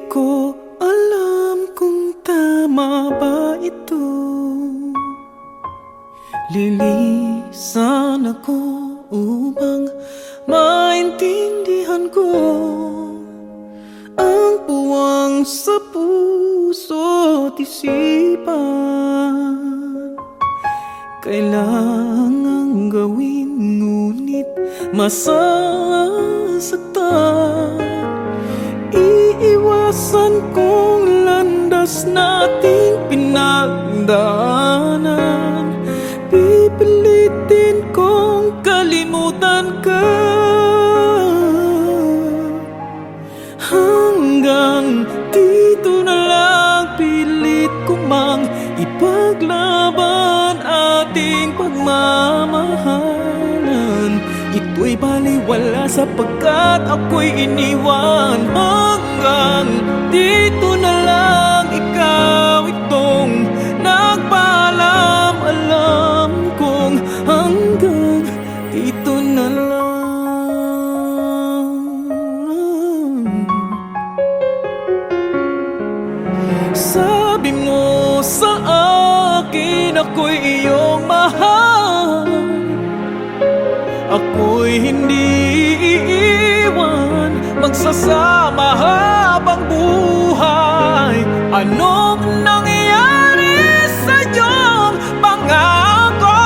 ko alam kung tama ba ito. Lilisan ako upang maintindihan ko ang puwang sa puso't isipan. Kailangang gawin ngunit masasaktan. Iiwasan kong landas nating pinagdaanan. Pipilitin kong kalimutan ka hanggang dito na lang. Pilit ko mang ipaglaban ating pagmamahalan. Ito'y baliwala sapagkat ako'y iniwan. Hanggang dito na lang, ikaw itong nagpaalam. Alam kong hanggang dito na lang. Sabi mo sa akin ako'y iyong mahal. Ako'y hindi iiwan, magsasama habang buhay. Anong nangyari sa iyong pangako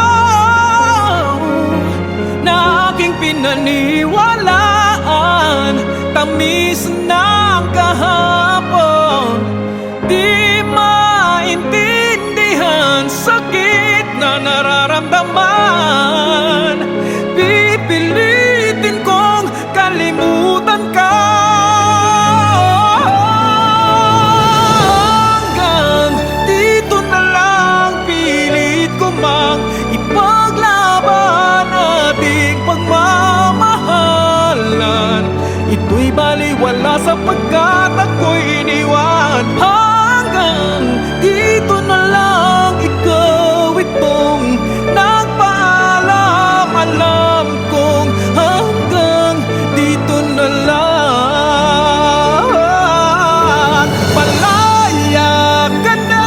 na aking pinaniwalaan? Tamis ng kahapon, di maintindihan sakit na nararamdaman. Pipilitin kong kalimutan ka hanggang dito na lang. Pilit ko mang ipaglaban ating pagmamahalan. Ito'y baliwala sapagkat ako'y iniwan. Hanggang dito na lang, ikaw itong nagpaalam. Alam kong hanggang dito na lang. Palaya ka na,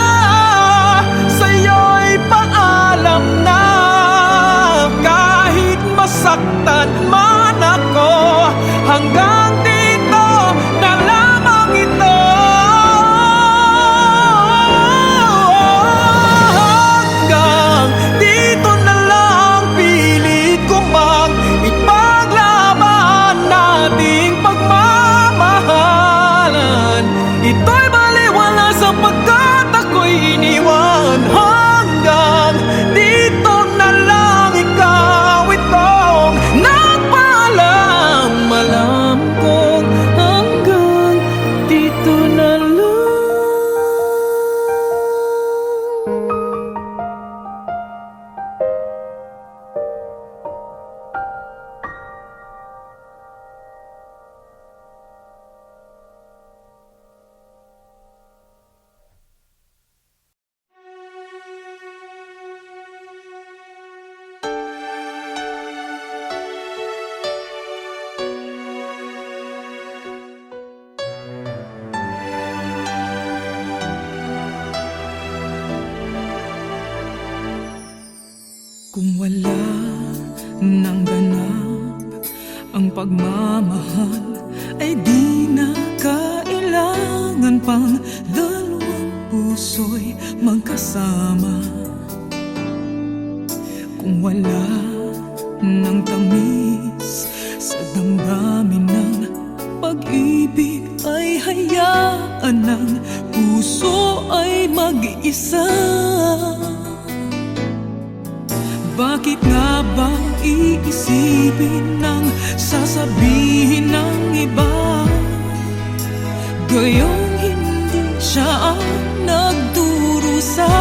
sa'yo'y paalam na. Kahit masaktan man ako, hanggang dito na lamang ito. Hanggang dito na lang, pilit ko mang ipaglaban nating pagmamahalan. Ito'y baliwala sapagkat ako'y iniwan. Hanggang dito na lang, ikaw itong nagpaalam. Alam kong hanggang dito na lang. Kung wala nang ganap ang pagmamahal, ay di na kailangan pang dalawang puso'y magkasama. Kung wala nang tamis sa damdamin ng pag-ibig, ay hayaan ng puso ay mag-isa. Bakit nga ba iisipin ng sasabihin ng iba? Gayong hindi siya ang nagdurusa.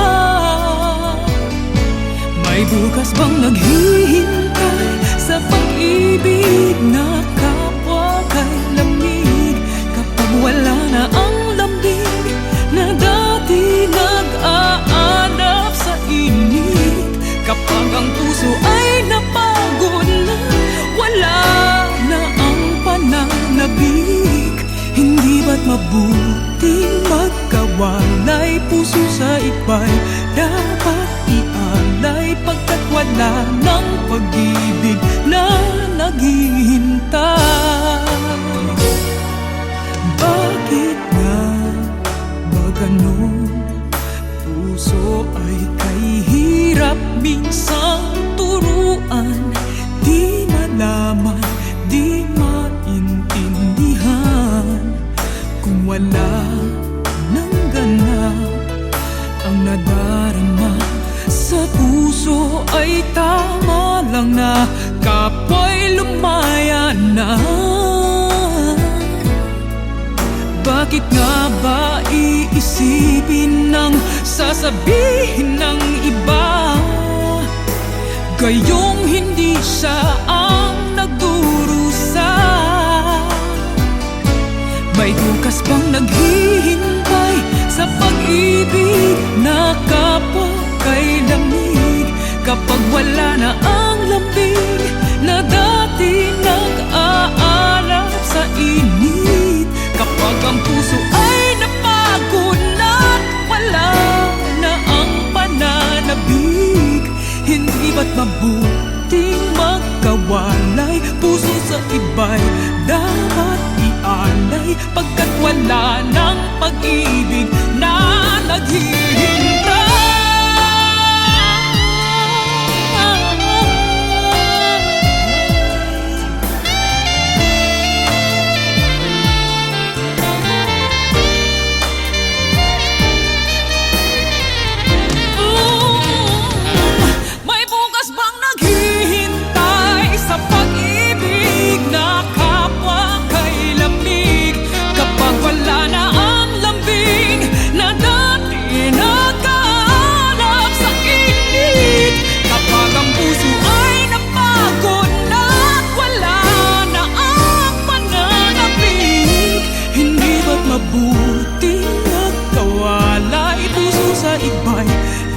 May bukas bang naghihintay sa pag-ibig na kapwa kay lamig? Kapag wala na ang lambing na dati nag-aanap sa init. Kapag ang puso ay napagod na, wala na ang pananabik. Hindi ba't mabuting magkawalay, puso sa iba'y dapat ialay, pagkat wala ng pag-ibig na naghihintay. Bakit nga ba ganon? Puso ay kay hirap minsang turuan, di malaman, di maintindihan. Kung wala ng ganap ang nadarama sa puso, ay tama lang na kapwa'y lumaya na. Bakit nga ba iisipin ng sasabihin ng iba, gayong hindi siya ang nagdurusa? May bukas bang naghihintay sa pag-ibig na kapwa kay lamig, kapag wala na ang lambing na dati nag-aalab sa init? Kapag ang puso ay napagod na, wala na ang pananabik, hindi ba't mabuting magkawalay, puso sa iba'y dapat ialay, pagkat wala ng pag-ibig na naghihintay. Mabuting magkawalay, puso sa iba'y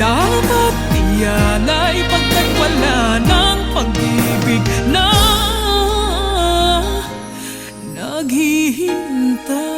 dapat ialay, pagkat wala ng pag-ibig na naghihintay.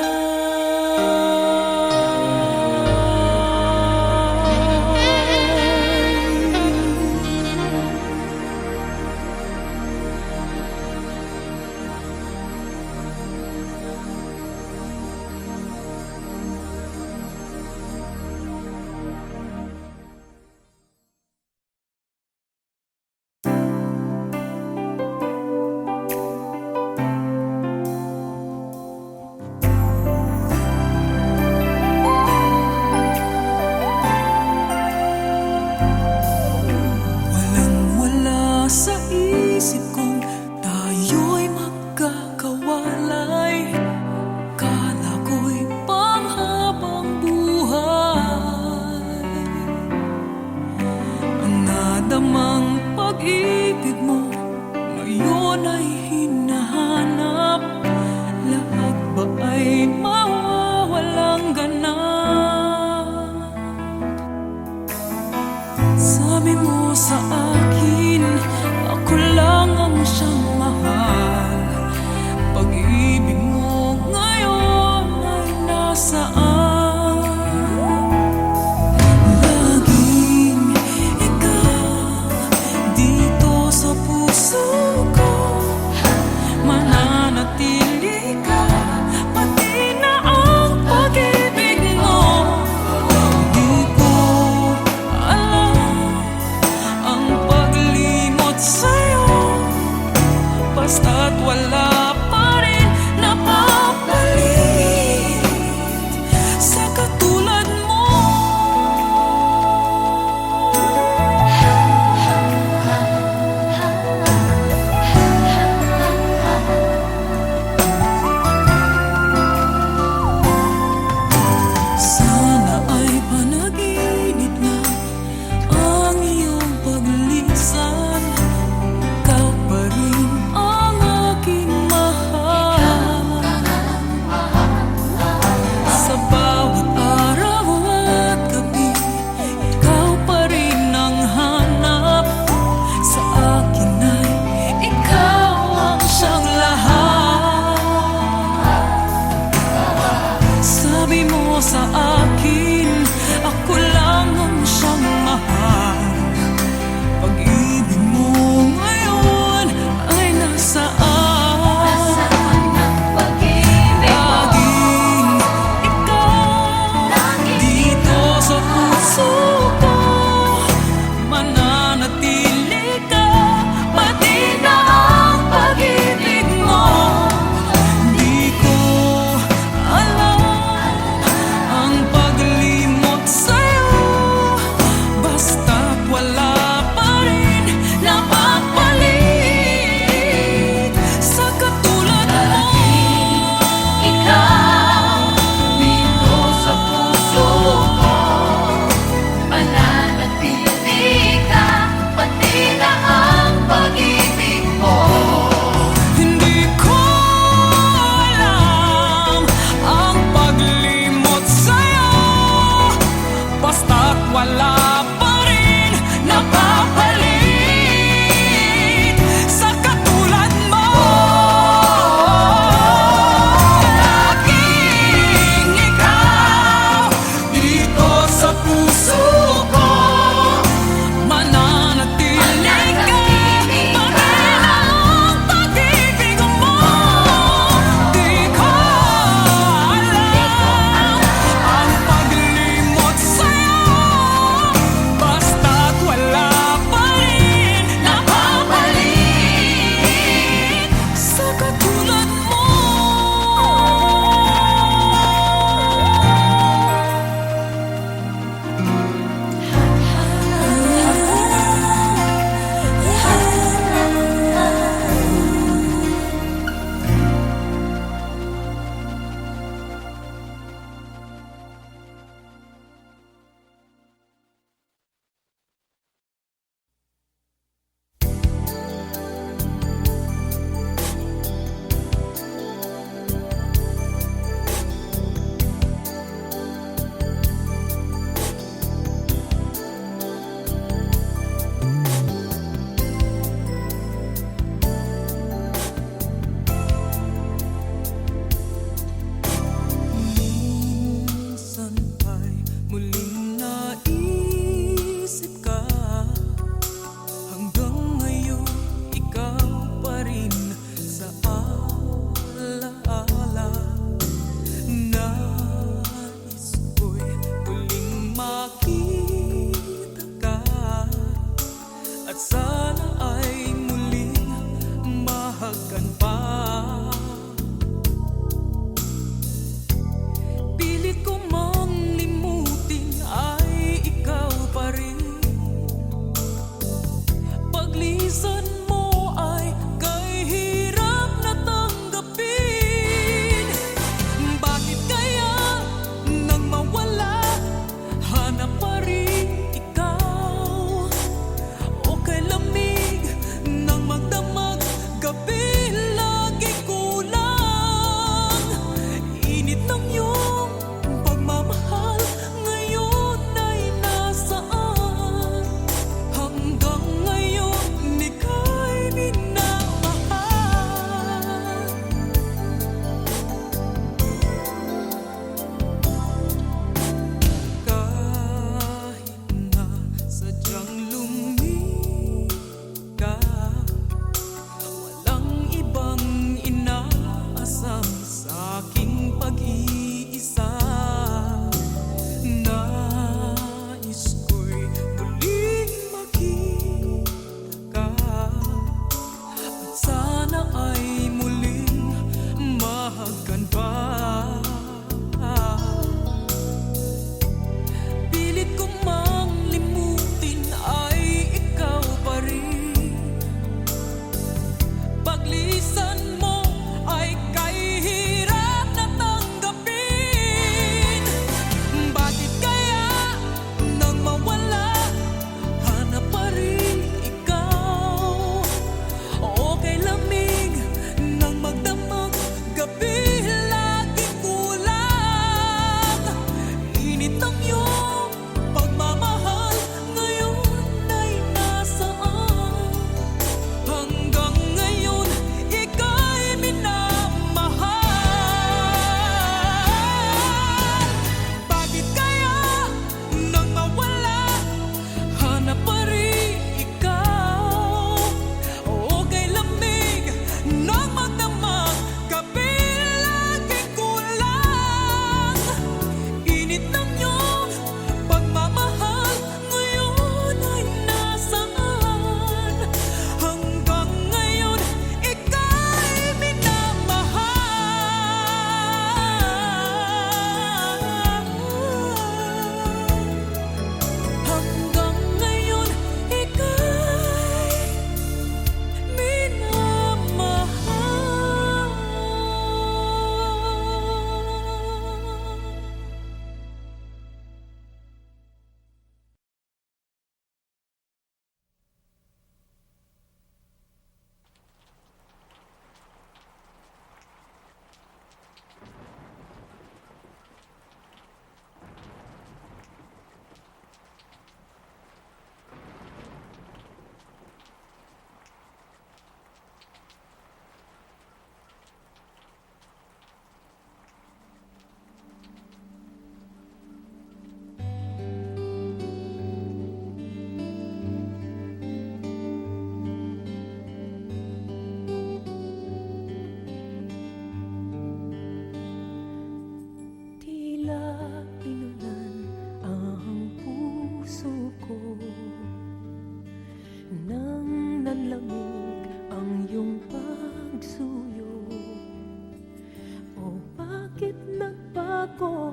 sa akin, ako lang ang siyang mahal. Pag-ibig mo ngayon ay nasaan? Nasaan ang pag-ibig mo? Laging ikaw dito sa puso ko, mananatili ka, pati na ang pag-ibig mo. Di ko alam ang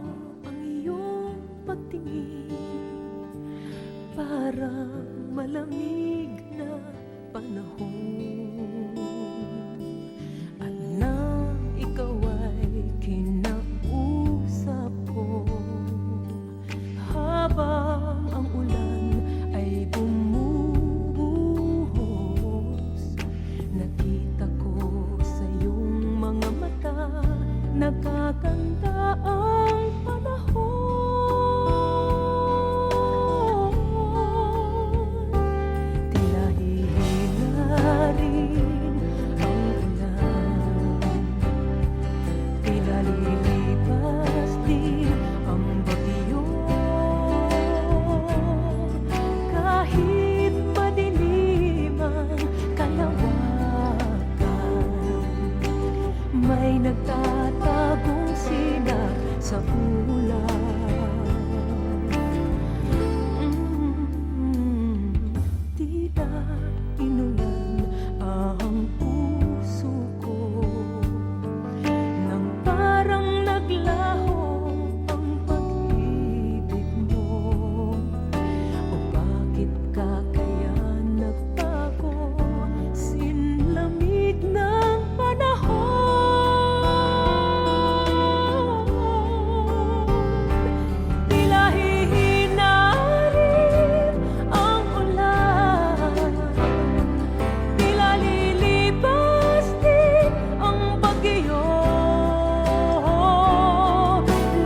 ang iyong pagtingin, parang malamig na panahon. At nang ikaw ay kinausap ko, habang ang ulan ay bumubuhos, nakita ko sa iyong mga mata, nagkaganda ang panahon. Tila hihina rin ang ulan, tila lilipas din ang bagyo. Kahit madilim ang kalawakan, may nagtatagong sinag sa ulan. Tila inulan ang puso ko, nang parang naglaho ang pag-ibig mo. O bakit ka kaya nagbago, sinlamig ng panahon? Tila hihina rin ang ulan, tila lilipas din ang bagyo.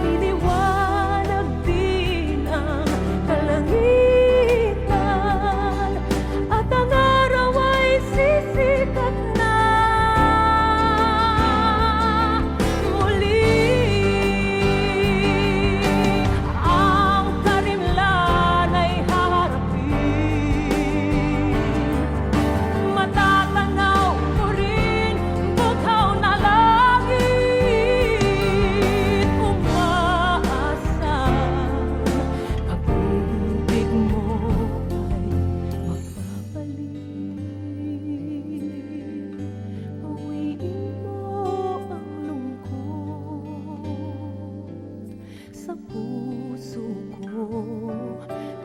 Liliwanag din ang kalangitan, at ang araw ay sisikat na muli. Ang karimlan ay haharapin, matatanaw mo rin bughaw na langit. Umaasang pag-ibig mo ay magbabalik. Bawiin mo ang lungkot sa puso ko,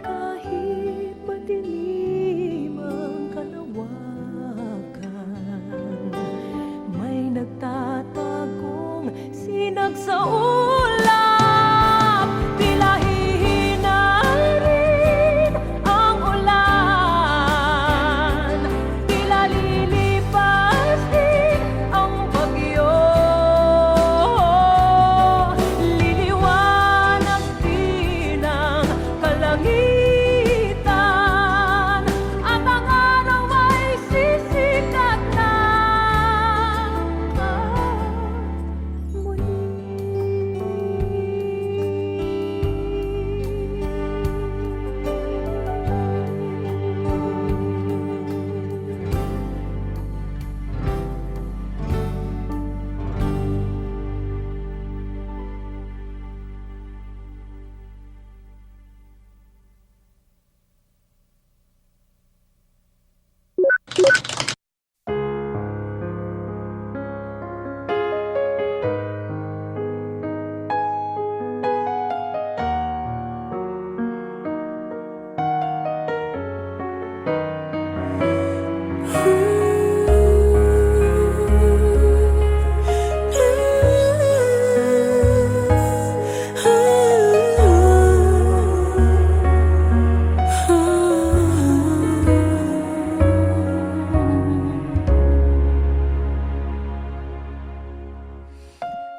kahit madilim ang kalawakan, may nagtatagong sinag sa ulap. Tila hihina rin ang ulan, tila lilipas din ang bagyo. Liliwanag din ang kalangitan, at ang araw ay sisikat na muli.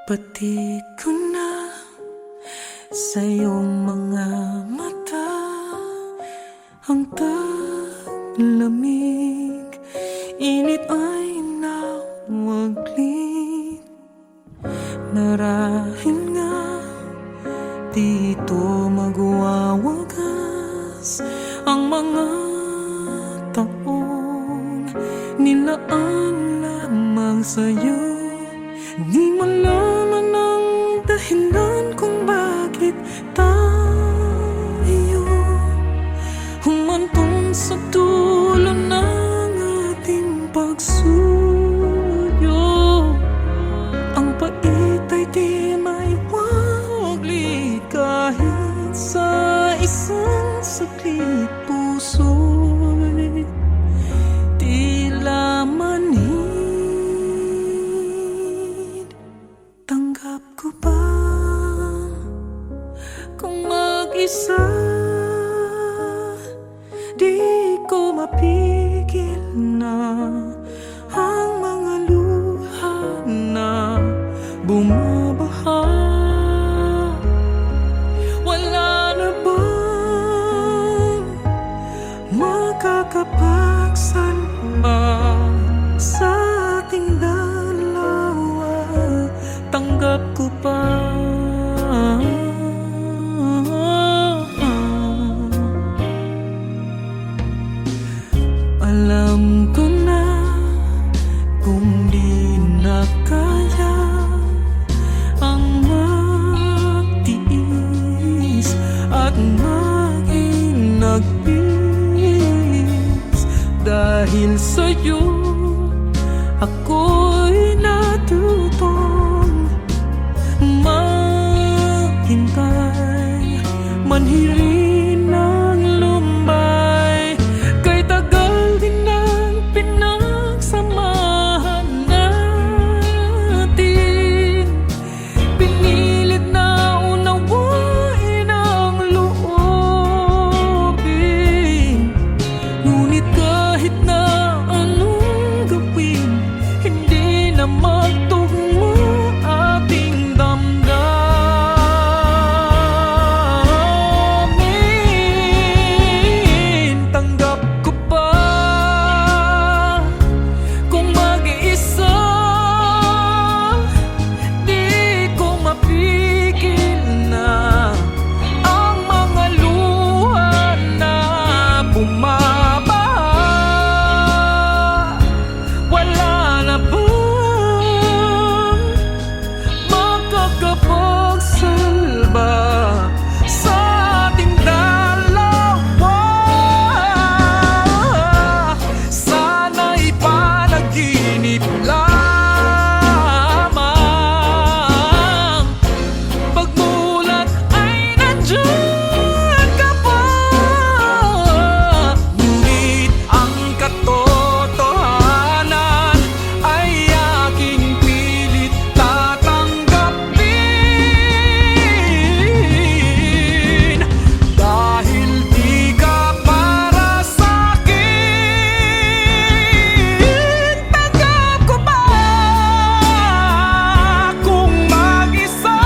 Pati ko na sa iyong mga mata ang taglamig, init ay nawaglit. Marahil nga dito magwawagas ang mga taong nilaan lamang sa'yo. Di malaman ang dahilan kung bakit tayo humantong sa dulo ng ating pagsuyo. Ang pait ay di maiwag, mag-isa, di ko mapigil na ang mga luha na bumabaha. Wala na bang makakapagsalba sa ating dalawa? Tanggap ko pa. Alam ko na kung di na kaya ang magtiis at maging nagpis, dahil sa'yo ako'y natutong maghintay, manhirin ng lumbay. Kay tagal din ng pinagsamahan natin, pinilit na unawain ang loobin. Ngunit kahit na anong gawin, hindi na magtugma ating damdamin. Tanggap ko pa kung mag-iisa, di ko mapigil na ang mga luha na bumabaha. Wala na bang makakapagsalba sa ating dalawa? Sana'y panaginip lamang, pagmulat ay nandiyan ka pa. Ngunit ang katotohanan ay aking pilit tatanggapin, dahil di ka para sa'kin. Tanggap ko ba kung mag-isa,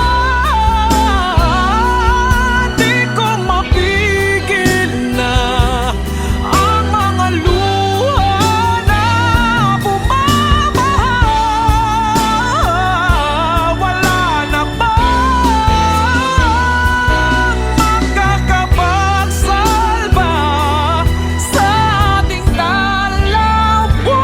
di ko mapigil na ang mga luha na bumabaha? Wala na bang makakapagsalba sa ating dalawa?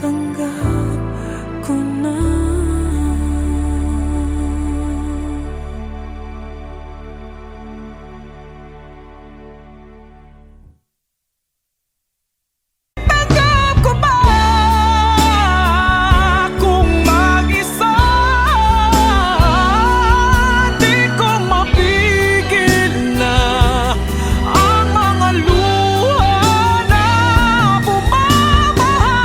Tanggap ko na. Tanggap ko ba kung mag-isa, di ko mapigil na ang mga luha na bumabaha?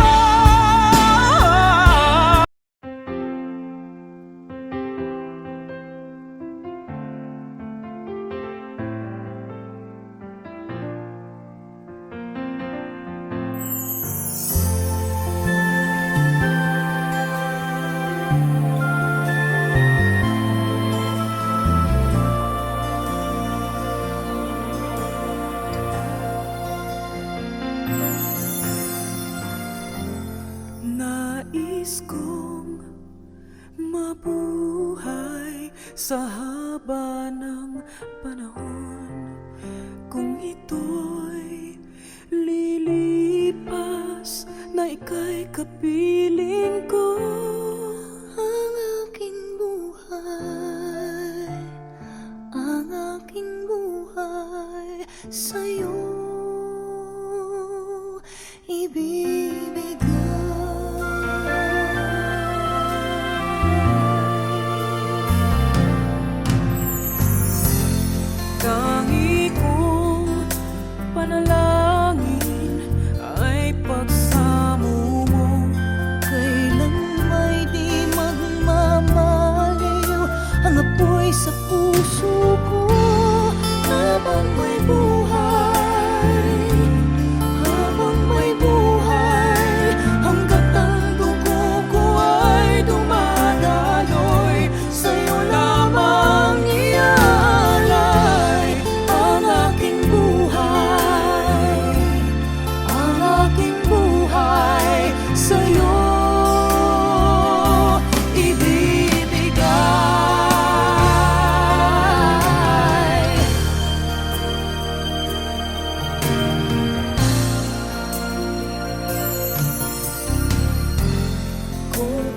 Nais kong mabuhay sa haba ng panahon, kung ito'y lilipas na ika'y kapiling ko. Ang aking buhay, ang aking buhay sa'yo ibibigay.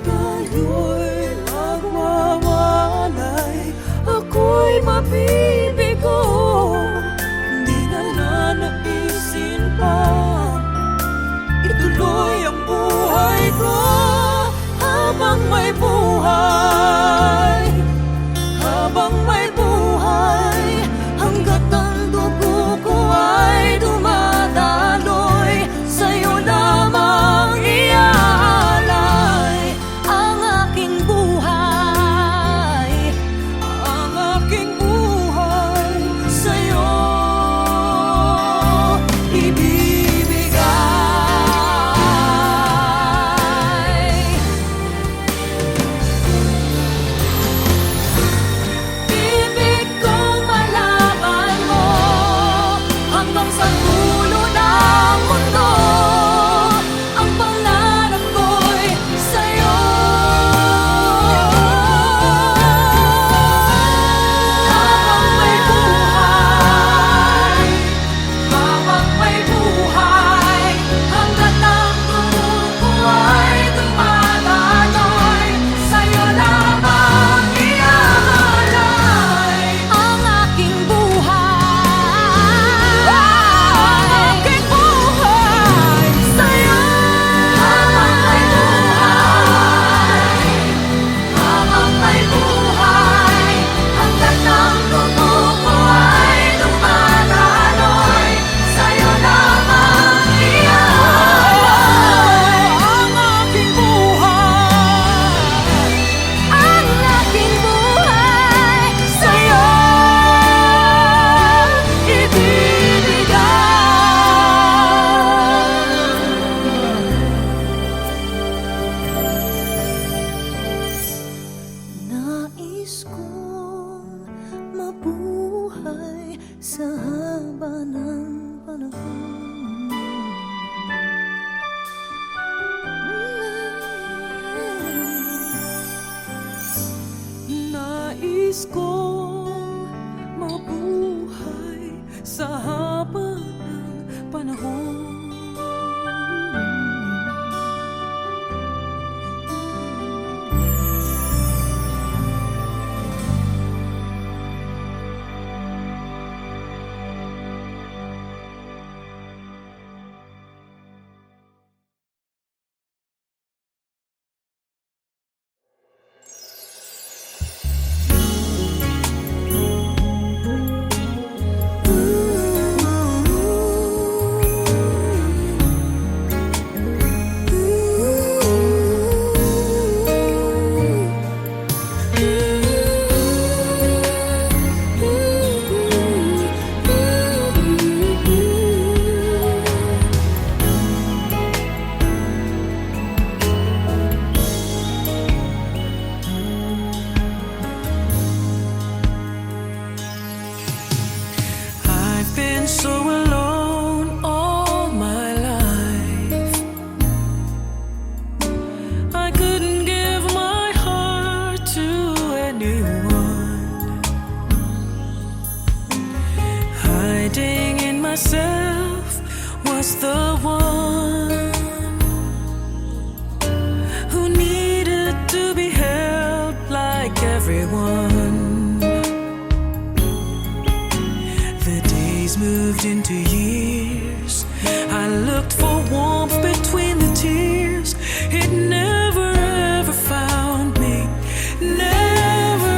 tayo'y magwawalay, ako'y mabibigo. Di na nanaisin pa ituloy ang buhay ko habang may buhay, habang may buhay, hanggat ang dugo ko ay dumadaloy, sa'yo lamang iaalay ang aking buhay, ang aking buhay, sa'yo ibibigay. Ibig kong malaman mo hanggang sa dulo ng mundo, ang pangarap ko'y sa'yo. Habang may buhay, hanggat ang dugo ko ay dumadaloy, sa'yo lamang iaalay ang aking buhay, ang aking buhay, sa'yo. Habang may buhay, habang may buhay, hanggat ang dugo ko ay dumadaloy, sa'yo lamang iaalay ang aking buhay, ang aking buhay, sa'yo ibibigay. Nais kong mabuhay sa haba ng panahon. Nais kong mabuhay sa haba ng panahon. I've been so alone all my life. I couldn't give my heart to anyone. Hiding in myself was the one who needed to be held like everyone. The days moved into years. I looked for warmth between the tears. It never ever found me. Never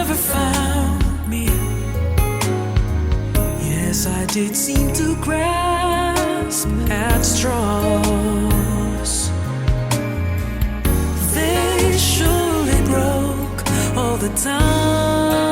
ever found me. Yes, I did seem to grasp at straws. They surely broke all the time.